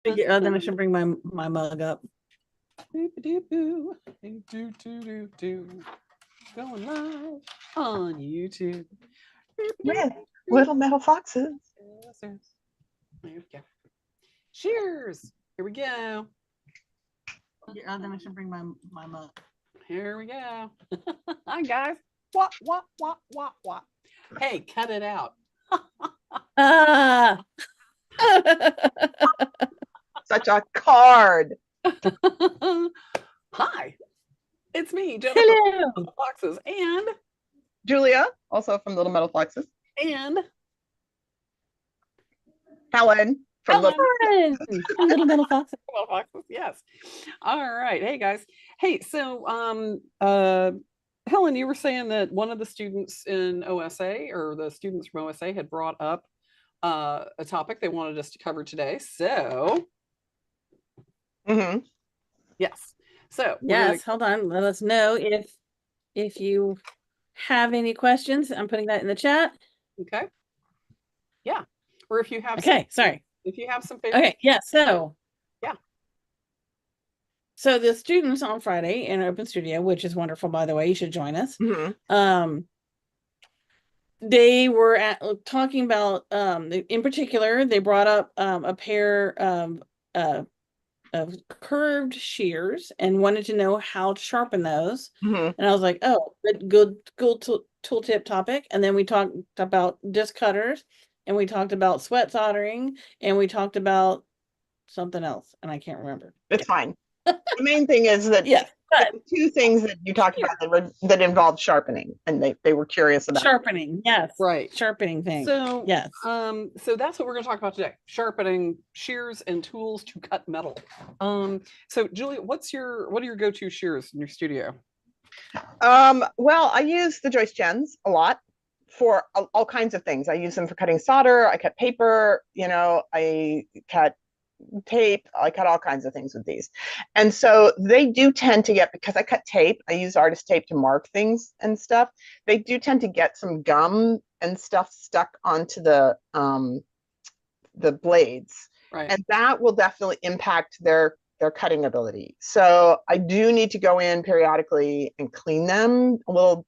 Then I should bring my mug up. Do, going live on YouTube. With little metal foxes. There we go. Cheers. Here we go. Then I should bring my mug. Here we go. Hi guys. What? Hey, cut it out. Such a card. Hi, it's me, Jennifer. Hello. From Foxes, and Julia, also from Little Metal Foxes. and Helen from Little Metal Foxes. Little Foxes, yes. All right. Hey guys. Hey, so Helen, you were saying that one of the students in OSA, or the students from OSA, had brought up a topic they wanted us to cover today. So yes. So yes, hold on. Let us know if you have any questions. I'm putting that in the chat. Okay. Yeah. Or if you have sorry. If you have some favorite. Okay, yeah. So yeah. So the students on Friday in Open Studio, which is wonderful, by the way, you should join us. They were talking about in particular, they brought up a pair of curved shears and wanted to know how to sharpen those. And I was like, oh, good tooltip topic. And then we talked about disc cutters, and we talked about sweat soldering, and we talked about something else, and I can't remember. It's fine. The main thing is that two things that you talked about that involved sharpening, and they were curious about sharpening. Yes, right, sharpening thing. So yes, so that's what we're going to talk about today: sharpening, shears, and tools to cut metal. So Julia, what are your go-to shears in your studio? Well, I use the Joyce Gens a lot for all kinds of things. I use them for cutting solder. I cut paper. I cut tape. I cut all kinds of things with these. And so they do tend to get, because I cut tape, I use artist tape to mark things and stuff. They do tend to get some gum and stuff stuck onto the blades. Right. And that will definitely impact their cutting ability. So I do need to go in periodically and clean them a little.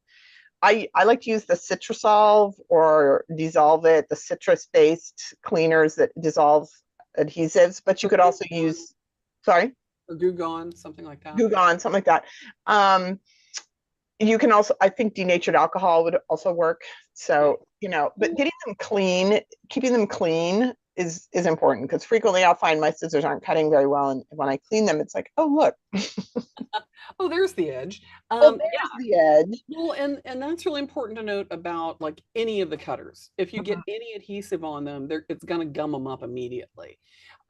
I like to use the Citrussolve or Dissolve It, the citrus-based cleaners that dissolve adhesives, but you could also use, or Goo Gone, something like that. Goo Gone, something like that. You can also, I think denatured alcohol would also work. So, but getting them clean, keeping them clean is important, because frequently I'll find my scissors aren't cutting very well, and when I clean them, it's like, oh look. Oh, there's the edge. There's the edge. Well, and that's really important to note about like any of the cutters. If you get any adhesive on them, it's going to gum them up immediately.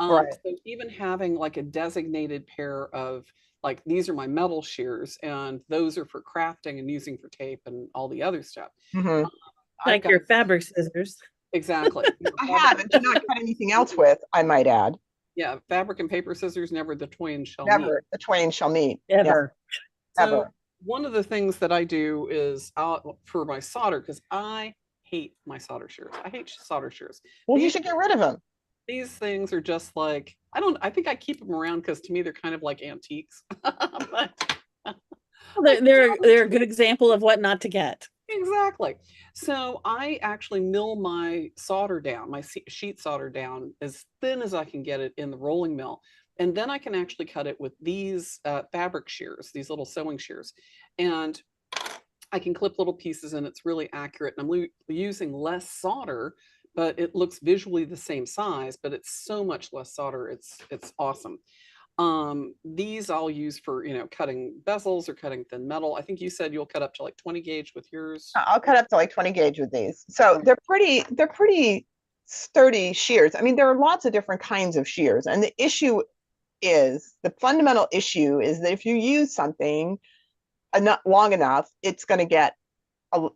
Right. So even having like a designated pair of, like, these are my metal shears, and those are for crafting and using for tape and all the other stuff. Like your fabric scissors. Exactly. I have, and do not cut anything else with, I might add. Yeah, fabric and paper scissors, never the twain shall meet. Never the twain shall meet. Ever. Yeah. So one of the things that I do is for my solder, because I hate my solder shears. I hate solder shears. Well, you should get rid of them. These things are just like, I think I keep them around because to me they're kind of like antiques. But they're a good example of what not to get. Exactly. So I actually mill my solder down, my sheet solder down as thin as I can get it in the rolling mill. And then I can actually cut it with these fabric shears, these little sewing shears. And I can clip little pieces, and it's really accurate. And I'm using less solder, but it looks visually the same size, but it's so much less solder. It's awesome. These I'll use for, cutting bezels or cutting thin metal. I think you said you'll cut up to like 20 gauge with yours. I'll cut up to like 20 gauge with these. So they're pretty sturdy shears. I mean, there are lots of different kinds of shears, and the fundamental issue is that if you use something long enough, it's going to get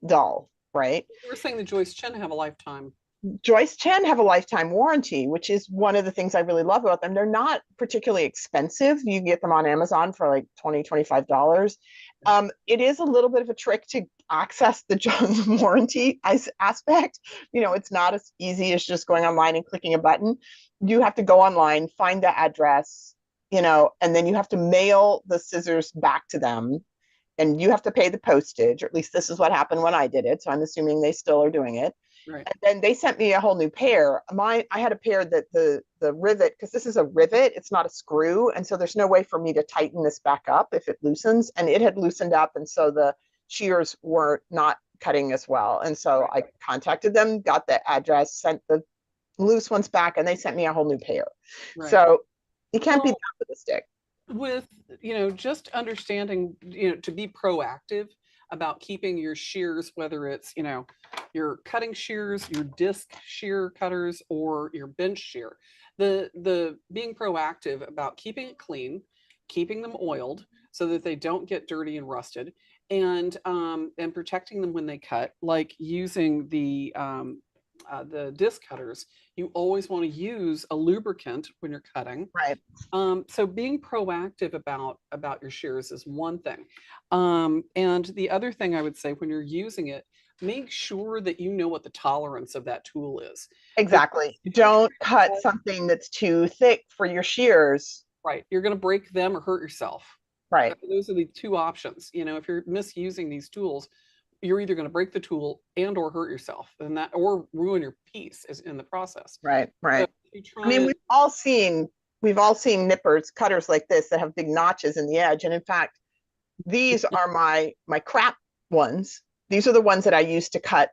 dull, right? You were saying the Joyce Chen have a lifetime. Joyce Chen have a lifetime warranty, which is one of the things I really love about them. They're not particularly expensive. You can get them on Amazon for like $20, $25. It is a little bit of a trick to access the John's warranty aspect. It's not as easy as just going online and clicking a button. you have to go online, find the address, and then you have to mail the scissors back to them, and you have to pay the postage, or at least this is what happened when I did it. So I'm assuming they still are doing it. Right. And then they sent me a whole new pair. I had a pair that the rivet, because this is a rivet, it's not a screw, and so there's no way for me to tighten this back up if it loosens. And it had loosened up, and so the shears were not cutting as well. And so I contacted them, got the address, sent the loose ones back, and they sent me a whole new pair. Right. So you can't be done with a stick. With, just understanding, to be proactive about keeping your shears, whether it's, your cutting shears, your disc shear cutters, or your bench shear, the being proactive about keeping it clean, keeping them oiled so that they don't get dirty and rusted, and protecting them when they cut, like using the disc cutters. You always want to use a lubricant when you're cutting. Right. So being proactive about your shears is one thing. And the other thing I would say, when you're using it, make sure that you know what the tolerance of that tool is. Exactly. Don't cut something that's too thick for your shears. Right. You're going to break them or hurt yourself. Right. Those are the two options. If you're misusing these tools, you're either going to break the tool and or hurt yourself, and that, or ruin your piece in the process. Right. So I mean, we've all seen nippers, cutters like this that have big notches in the edge. And in fact, these are my crap ones. These are the ones that I use to cut,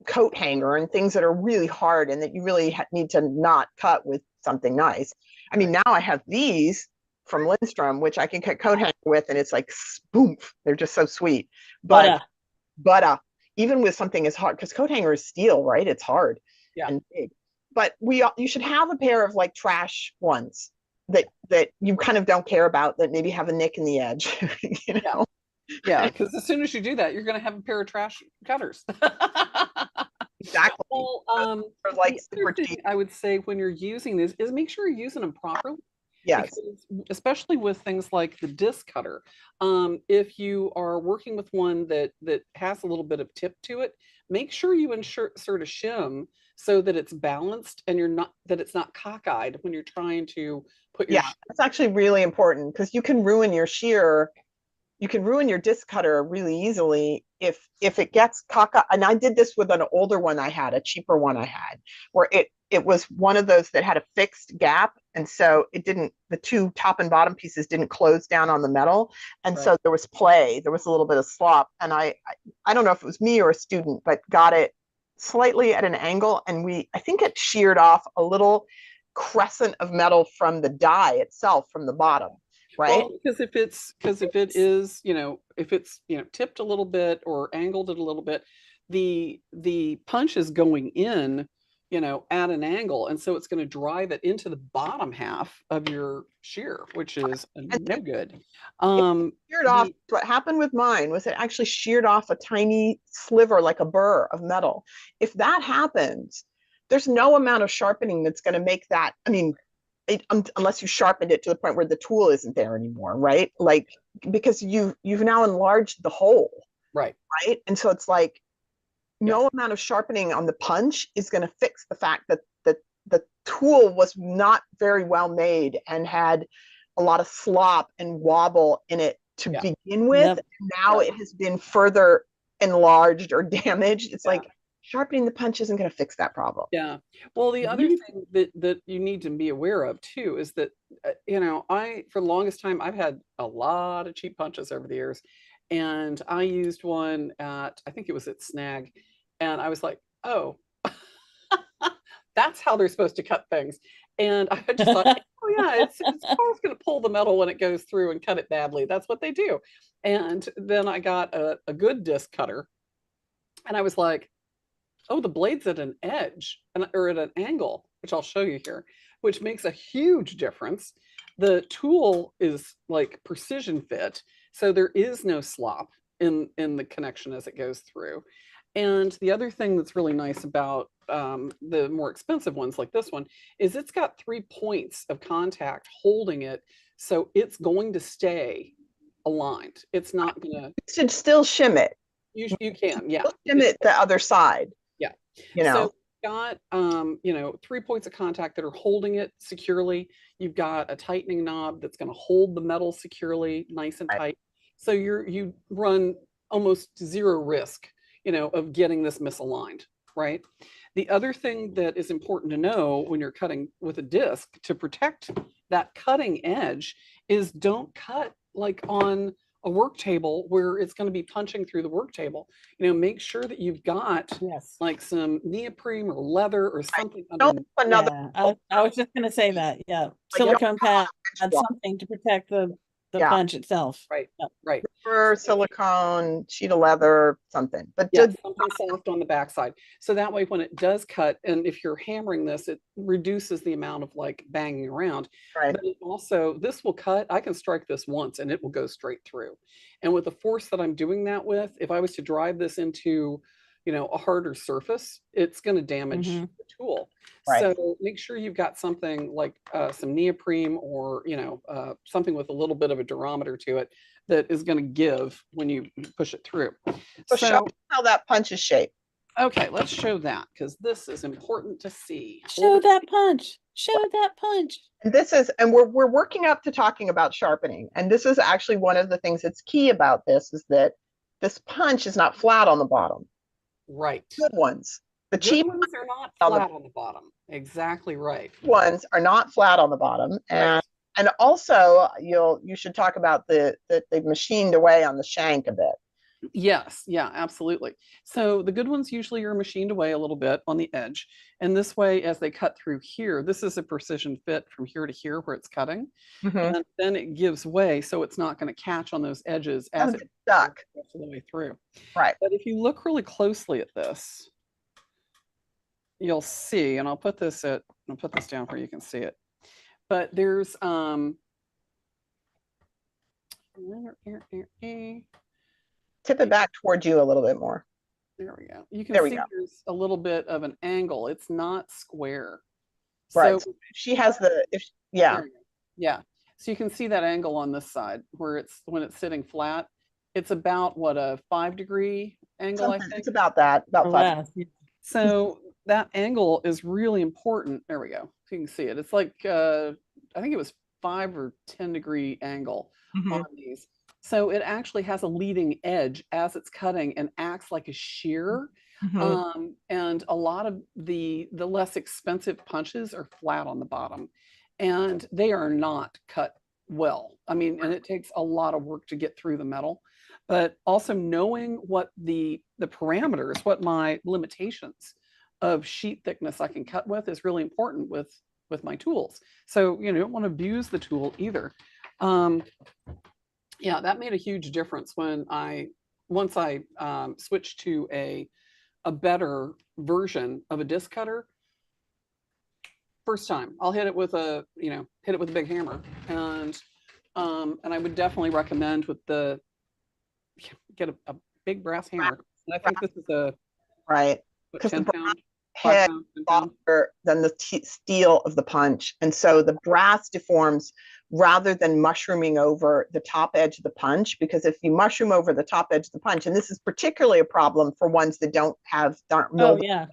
coat hanger and things that are really hard and that you really need to not cut with something nice. I mean, now I have these from Lindstrom, which I can cut coat hanger with, and it's like boom, they're just so sweet. But even with something as hard, because coat hanger is steel, right? It's hard and big. But you should have a pair of like trash ones that you kind of don't care about, that maybe have a nick in the edge. Yeah, because as soon as you do that, you're going to have a pair of trash cutters. Exactly. Well, like the other thing I would say when you're using this is make sure you're using them properly. Yes. Because, especially with things like the disc cutter, if you are working with one that has a little bit of tip to it, make sure you insert a shim so that it's balanced and it's not cockeyed when you're trying to put your. Yeah, that's actually really important, because you can ruin your shear. You can ruin your disc cutter really easily if it gets cockeyed. And I did this with an older one I had, a cheaper one I had, where it was one of those that had a fixed gap, and so the two top and bottom pieces didn't close down on the metal, and so there was a little bit of slop, and I don't know if it was me or a student, but got it slightly at an angle, and I think it sheared off a little crescent of metal from the die itself, from the bottom. Right. Well, because if it is, if it's, tipped a little bit or angled it a little bit, the punch is going in, at an angle, and so it's going to drive it into the bottom half of your shear, which is no good. Sheared off. What happened with mine was it actually sheared off a tiny sliver, like a burr of metal. If that happens, there's no amount of sharpening that's going to make that. I mean, unless you sharpened it to the point where the tool isn't there anymore, right? Like, because you've now enlarged the hole, right? And so it's like no amount of sharpening on the punch is going to fix the fact that the tool was not very well made and had a lot of slop and wobble in it to begin with. Now it has been further enlarged or damaged. It's like sharpening the punch isn't going to fix that problem. Yeah. Well, the other thing that you need to be aware of too is that, for the longest time, I've had a lot of cheap punches over the years, and I used one I think it was at Snag, and I was like, oh, that's how they're supposed to cut things. And I just thought, oh yeah, it's always going to pull the metal when it goes through and cut it badly. That's what they do. And then I got a good disc cutter, and I was like, oh, the blade's at an edge or at an angle, which I'll show you here, which makes a huge difference. The tool is like precision fit, so there is no slop in the connection as it goes through. And the other thing that's really nice about the more expensive ones like this one is it's got 3 points of contact holding it, so it's going to stay aligned. It's not going to. You should still shim it. You can, yeah. Shim it the other side. Yeah. So got, 3 points of contact that are holding it securely. You've got a tightening knob that's going to hold the metal securely, nice and Right. tight. So you run almost zero risk, of getting this misaligned, right? The other thing that is important to know when you're cutting with a disc to protect that cutting edge is don't cut like on a work table where it's going to be punching through the work table. Make sure that you've got Yes. like some neoprene or leather or something Don't underneath. put another, Yeah, I was just gonna say that. Yeah, but you don't silicone pad, want something to protect the yeah, punch itself. Right, Yep. right. rubber, silicone, sheet of leather, something. But Yeah, just something soft on the backside. So that way, when it does cut, and if you're hammering this, it reduces the amount of like banging around. right. But it also, this will cut. I can strike this once and it will go straight through. And with the force that I'm doing that with, if I was to drive this into, a harder surface, it's going to damage Hmm. the tool. Right. So make sure you've got something like some neoprene or, something with a little bit of a durometer to it that is going to give when you push it through. So show So, me how that punch is shaped. okay, let's show that because this is important to see. Show that punch. Show that punch. And this is, and we're working up to talking about sharpening. And this is actually one of the things that's key about this is that this punch is not flat on the bottom. Right. Good ones, the Good cheap ones are not on the flat on the bottom. Exactly right. ones are not flat on the bottom. Right. And also you should talk about they've machined away on the shank a bit. Yes, yeah, absolutely. So the good ones usually are machined away a little bit on the edge. And this way, as they cut through here, this is a precision fit from here to here where it's cutting. Mm-hmm. And then it gives way, so it's not going to catch on those edges as it stuck goes the way through. right. But if you look really closely at this, you'll see, and I'll put this down where you can see it. But there's Tip it back towards you a little bit more. there we go. You can There we see go. there's a little bit of an angle. It's not square. Right. So She has the yeah. there you go. Yeah. So you can see that angle on this side where it's when it's sitting flat. It's about what, a 5-degree angle, I think. It's about that, about Or 5. less. Yeah. So that angle is really important. There we go. So you can see it. It's like I think it was 5 or 10-degree angle Mhm. on these. So it actually has a leading edge as it's cutting and acts like a shear. Mhm. And a lot of the less expensive punches are flat on the bottom, and they are not cut well. I mean, and it takes a lot of work to get through the metal. But also knowing what the parameters, what my limitations of sheet thickness I can cut with is really important with my tools. So you don't want to abuse the tool either. Yeah, that made a huge difference when once I switched to a better version of a disc cutter. First time, I'll hit it with a big hammer, and I would definitely recommend get a big brass hammer. And I think this is a Right. what, Because the 10 brass pound, 5 head pound, 10 is pound. softer than the steel of the punch. And so the brass deforms rather than mushrooming over the top edge of the punch. Because if you mushroom over the top edge of the punch, and this is particularly a problem for ones that aren't Oh milled, yeah.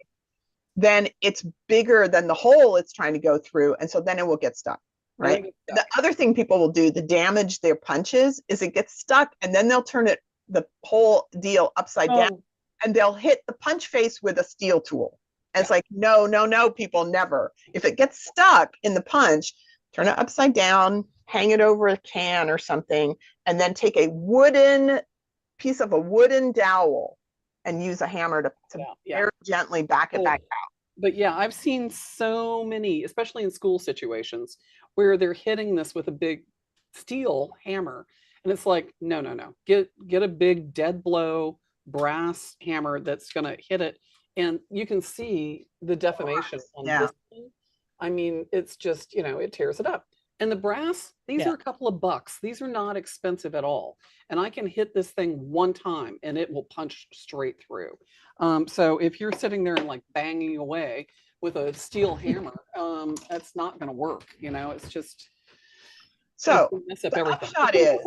then it's bigger than the hole it's trying to go through. And so then it will get stuck. Right. The other thing people will do to damage their punches is it gets stuck and then they'll turn the whole deal upside down Oh, and they'll hit the punch face with a steel tool. And it's like, no, people, never. If it gets stuck in the punch, turn it upside down, hang it over a can or something, and then take a piece of a wooden dowel and use a hammer to very gently back it back out. But yeah, I've seen so many, especially in school situations, where they're hitting this with a big steel hammer. And it's like, no. Get a big dead blow brass hammer that's gonna hit it. And you can see the deformation on this thing. I mean, it's just, it tears it up. And the brass, these are a couple of bucks. These are not expensive at all. And I can hit this thing one time and it will punch straight through. So if you're sitting there and like banging away with a steel hammer, that's not going to work. It's just so mess up the everything. upshot is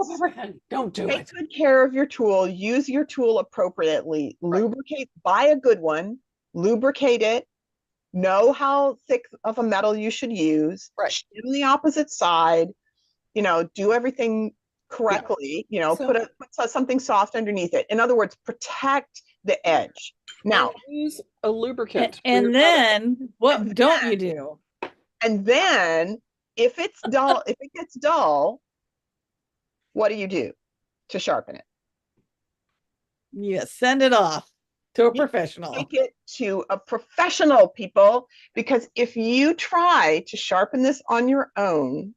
don't do take it. good care of your tool, use your tool appropriately, lubricate, buy a good one, lubricate it, know how thick of a metal you should use, Right. shim the opposite side, do everything Yeah. correctly, So, put something soft underneath it. In other words, protect the edge. Now, and use a lubricant. And then what don't you do? and then if it's dull, if it gets dull, what do you do to sharpen it? You send it off to a You professional. take it to a professional, people, because if you try to sharpen this on your own,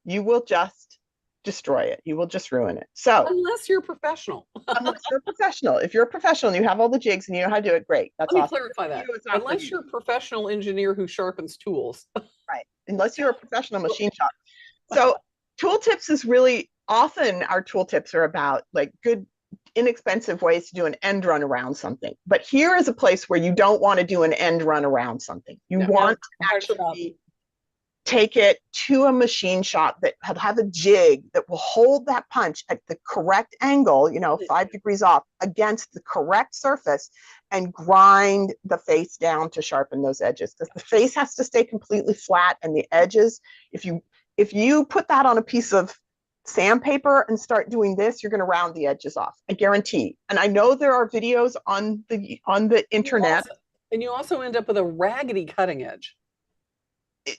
you will just destroy it. You will just ruin it. So, unless you're a professional. unless you're a professional, if you're a professional and you have all the jigs and you know how to do it, great. That's Let me awesome. clarify that. It's not Unless you're a professional engineer who sharpens tools. right. Unless you're a professional machine shop. So, tooltips is really often our tooltips are about like good, inexpensive ways to do an end run around something. But here is a place where you don't want to do an end run around something. You want to actually take it to a machine shop that have a jig that will hold that punch at the correct angle, 5 degrees off against the correct surface, and grind the face down to sharpen those edges. Because the face has to stay completely flat, and the edges, if you put that on a piece of sandpaper and start doing this, you're going to round the edges off. I guarantee. And I know there are videos on the internet. And you also end up with a raggedy cutting edge.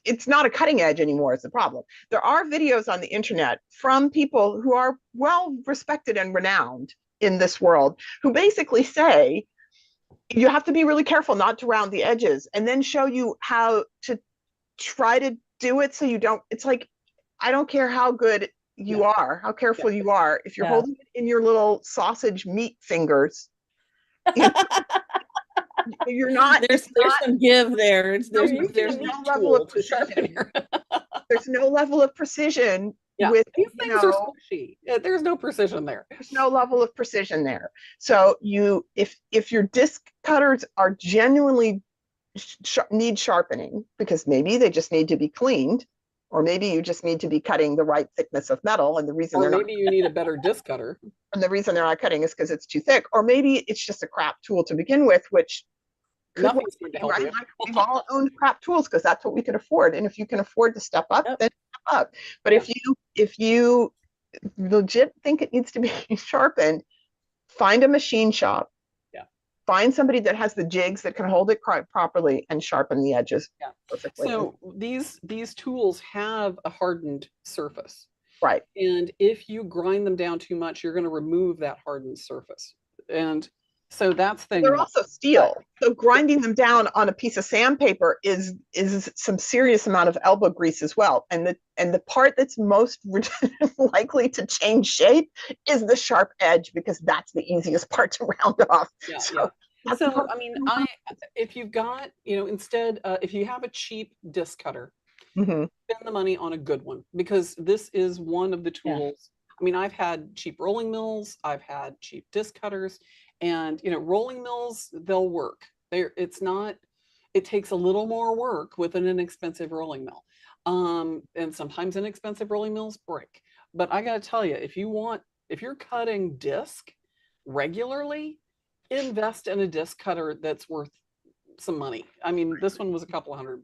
It's not a cutting edge anymore is the problem. There are videos on the internet from people who are well respected and renowned in this world who basically say you have to be really careful not to round the edges, and then show you how to try to do it so you don't. It's like, I don't care how good you are, how careful you are, if you're holding it in your little sausage meat fingers, you're not. There's some give there. There's no level of precision. There's no level of precision with these things are squishy. There's no precision there. There's no level of precision there. So if your disc cutters are genuinely need sharpening, because maybe they just need to be cleaned, or maybe you just need to be cutting the right thickness of metal, and the reason you need a better disc cutter, and the reason they're not cutting is because it's too thick, or maybe it's just a crap tool to begin with, which nothing's going to help you. We've all owned crap tools because that's what we could afford, and if you can afford to step up, then step up. But if you legit think it needs to be sharpened, find a machine shop. Find somebody that has the jigs that can hold it properly and sharpen the edges perfectly. So these tools have a hardened surface. Right. And if you grind them down too much, you're going to remove that hardened surface. And so that's the thing. They're also steel. So grinding them down on a piece of sandpaper is some serious amount of elbow grease as well. And the part that's most likely to change shape is the sharp edge, because that's the easiest part to round off. So I mean, if you've got, instead, if you have a cheap disc cutter, spend the money on a good one, because this is one of the tools. I mean, I've had cheap rolling mills, I've had cheap disc cutters, and rolling mills, they'll work. It takes a little more work with an inexpensive rolling mill. And sometimes inexpensive rolling mills break. But I gotta tell you, if you're cutting disc regularly, invest in a disc cutter that's worth some money. I mean, this one was a couple $100.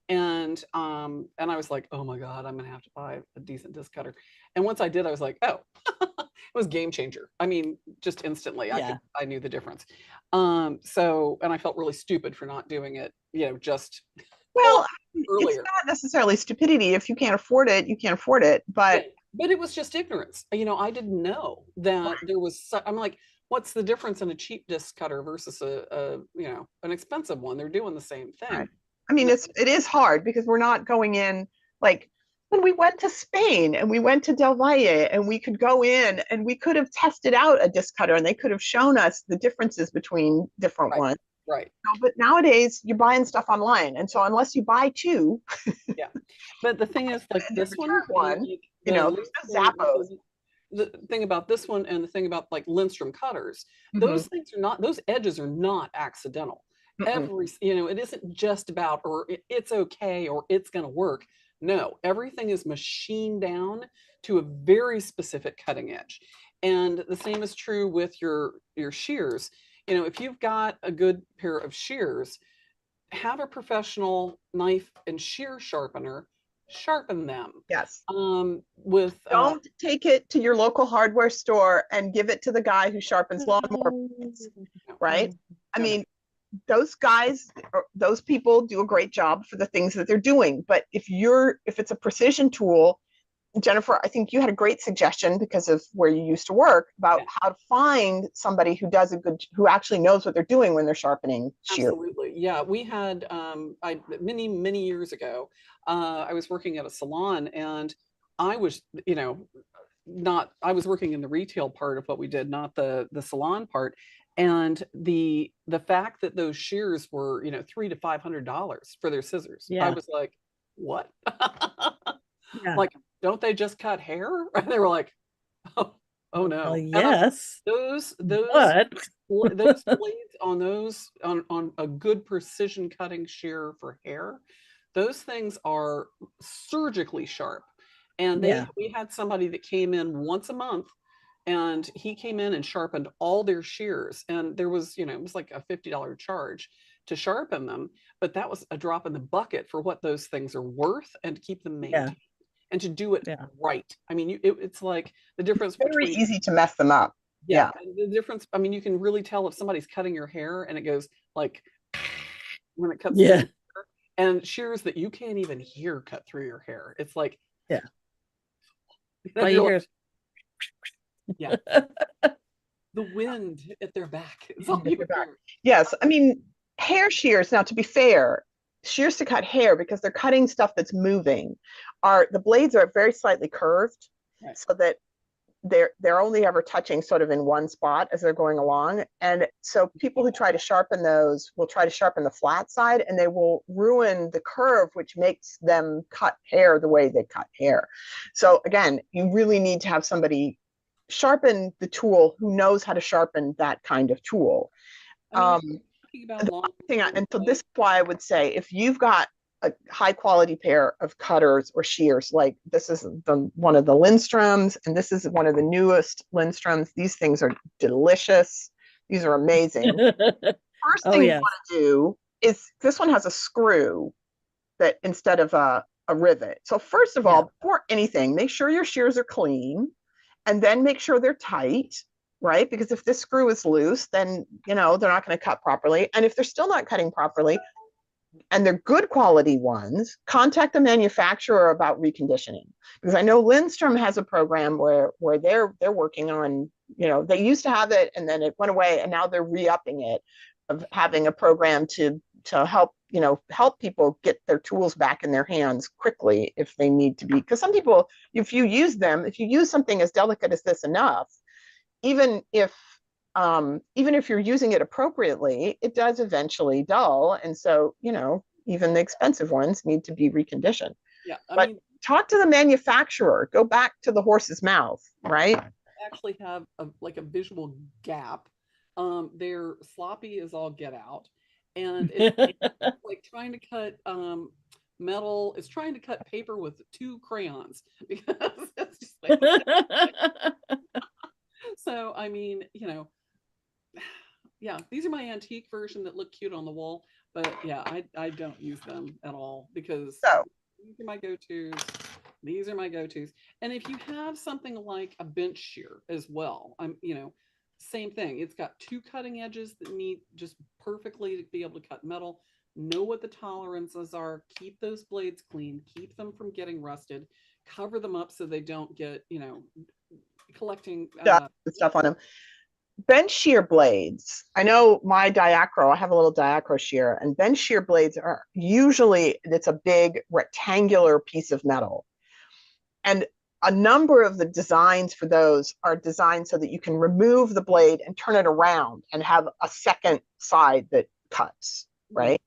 And I was like, oh my God, I'm gonna have to buy a decent disc cutter. And once I did, I was like, oh, it was game changer. I mean, just instantly, I knew the difference. And I felt really stupid for not doing it, just earlier. It's not necessarily stupidity. If you can't afford it, you can't afford it. But it was just ignorance. I didn't know that there was. I'm like, what's the difference in a cheap disc cutter versus an expensive one? They're doing the same thing. Right. I mean, it is hard because we're not going in like when we went to Spain and we went to Del Valle, and we could go in and we could have tested out a disc cutter and they could have shown us the differences between different ones. Right. But nowadays you're buying stuff online. And so unless you buy two. But the thing is, like this one, Zappos. The thing about this one and the thing about like Lindstrom cutters, those things are not, those edges are not accidental. It isn't just about, or it's okay, or it's going to work. No, everything is machined down to a very specific cutting edge. And the same is true with your shears. If you've got a good pair of shears, have a professional knife and shear sharpener sharpen them. Yes. With Don't take it to your local hardware store and give it to the guy who sharpens lawnmower blades, right? I no, no. mean, those guys, those people do a great job for the things that they're doing. But if it's a precision tool, Jennifer, I think you had a great suggestion because of where you used to work about Yeah. how to find somebody who actually knows what they're doing when they're sharpening shear. Absolutely. Yeah. We had, many, many years ago, I was working at a salon and I was, I was working in the retail part of what we did, not the salon part. And the fact that those shears were, $300 to $500 for their scissors, I Yeah. was like, what? Yeah. Like, don't they just cut hair? And they were like, oh, oh Well, no. And I'm like, yes, those but those blades on those on a good precision cutting shear for hair, those things are surgically sharp. And yeah, we had somebody that came in once a month, and he came in and sharpened all their shears, and there was, it was like a $50 charge to sharpen them, but that was a drop in the bucket for what those things are worth and to keep them yeah, maintained and to do it yeah. right. I mean, it's like the difference Very between, easy to mess them up. yeah, Yeah. and the difference, I mean, you can really tell if somebody's cutting your hair and it goes like when it cuts through Yeah. your hair, and shears that you can't even hear cut through your hair. It's like, Yeah. All you you're like, hear is yeah, the wind at their back is all you hear. Yes. I mean, hair shears, now to be fair, shears to cut hair because they're cutting stuff that's moving, are the blades are very slightly curved Right. so that they're only ever touching sort of in one spot as they're going along. And so people who try to sharpen those will try to sharpen the flat side and they will ruin the curve, which makes them cut hair the way they cut hair. So again, you really need to have somebody sharpen the tool who knows how to sharpen that kind of tool. I mean, if Um, you're talking about long and so this is why I would say if you've got a high quality pair of cutters or shears, like this is one of the Lindstroms, and this is one of the newest Lindstroms. These things are delicious. These are amazing. First oh thing you yes. want to do is this one has a screw that instead of a rivet. So first of Yeah. all, before anything, make sure your shears are clean and then make sure they're tight, right? Because if this screw is loose, then they're not going to cut properly. And if they're still not cutting properly, and they're good quality ones, contact the manufacturer about reconditioning. Because I know Lindstrom has a program where they're working on, they used to have it and then it went away and now they're re-upping it, of having a program to help help people get their tools back in their hands quickly if they need to be. Because some people, if you use something as delicate as this enough, even if you're using it appropriately, it does eventually dull. And so, even the expensive ones need to be reconditioned. yeah, I But mean, talk to the manufacturer, go back to the horse's mouth, right? I actually have like a visual gap. They're sloppy as all get out, and it's like trying to cut metal. It's trying to cut paper with two crayons because it's just like, so. I mean, yeah, these are my antique version that look cute on the wall, but yeah, I don't use them at all because So these are my go-tos. These are my go-tos. And if you have something like a bench shear as well, same thing. It's got two cutting edges that meet just perfectly to be able to cut metal. Know what the tolerances are. Keep those blades clean. Keep them from getting rusted. Cover them up so they don't get, collecting. stuff on them. Bench shear blades. I know my diacro, I have a little diacro shear, and bench shear blades are usually, it's a big rectangular piece of metal. And a number of the designs for those are designed so that you can remove the blade and turn it around and have a second side that cuts, right?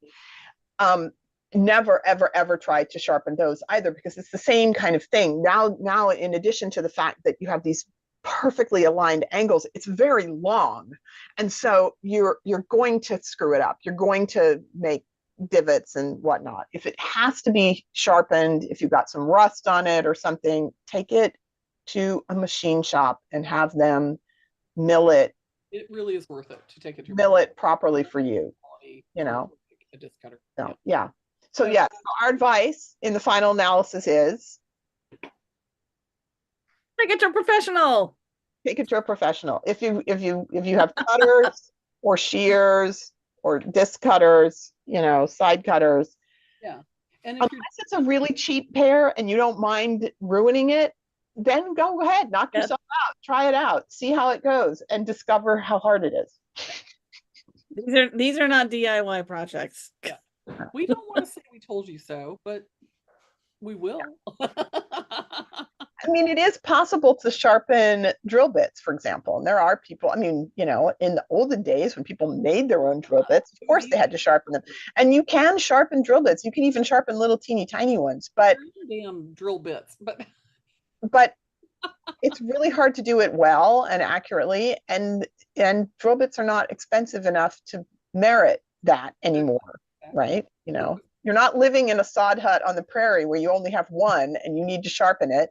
Um, never, ever, ever try to sharpen those either because it's the same kind of thing. Now, in addition to the fact that you have these perfectly aligned angles, it's very long, and so you're going to screw it up. You're going to make divots and whatnot. If it has to be sharpened, if you've got some rust on it or something, take it to a machine shop and have them mill it It really is worth it to take it to mill it properly for you. quality You know, a disc cutter. No, Yeah. yeah. So So- yeah, our advice in the final analysis is Take it to a professional. take it to a professional. If you have cutters or shears or disc cutters, side cutters, Yeah. And if unless you're it's a really cheap pair and you don't mind ruining it, then go ahead, knock Yep. yourself out, try it out, see how it goes, and discover how hard it is. These are not DIY projects. Yeah. We don't want to say we told you so, but we will. I mean, it is possible to sharpen drill bits, for example. And there are people, I mean, in the olden days when people made their own drill bits, of course they had to sharpen them. And you can sharpen drill bits. You can even sharpen little teeny tiny ones, but Damn drill bits. but it's really hard to do it well and accurately. And drill bits are not expensive enough to merit that anymore, right? You're not living in a sod hut on the prairie where you only have one and you need to sharpen it.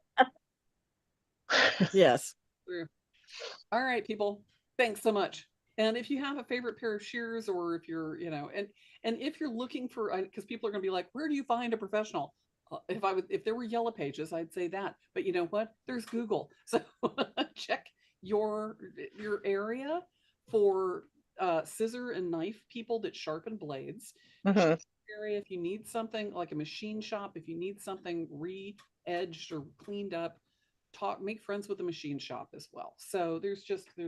Yes. True. All right, people. Thanks so much. And if you have a favorite pair of shears, or if you're, and if you're looking for, because people are going to be like, where do you find a professional? If there were Yellow Pages, I'd say that. But you know what? There's Google. So check your area for scissor and knife people that sharpen blades. Mhm. Area if you need something like a machine shop, if you need something re-edged or cleaned up, make friends with the machine shop as well. So there's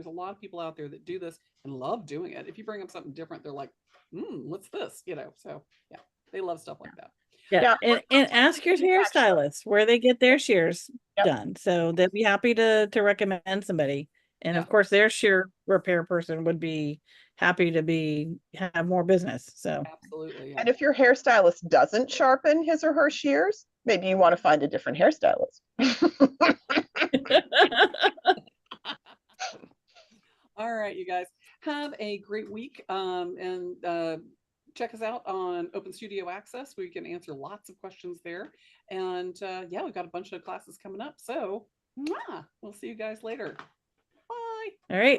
a lot of people out there that do this and love doing it. If you bring up something different, they're like, what's this? So yeah, they love stuff like that. Yeah. Yeah. And ask your hairstylist where they get their shears Yep. done. So they'll be happy to recommend somebody. And Yeah. of course their shear repair person would be happy to have more business. So Absolutely. Yeah. And if your hairstylist doesn't sharpen his or her shears, maybe you want to find a different hairstylist. All right, you guys have a great week. And check us out on Open Studio Access. We can answer lots of questions there. And yeah, we've got a bunch of classes coming up. So we'll see you guys later. Bye. all right.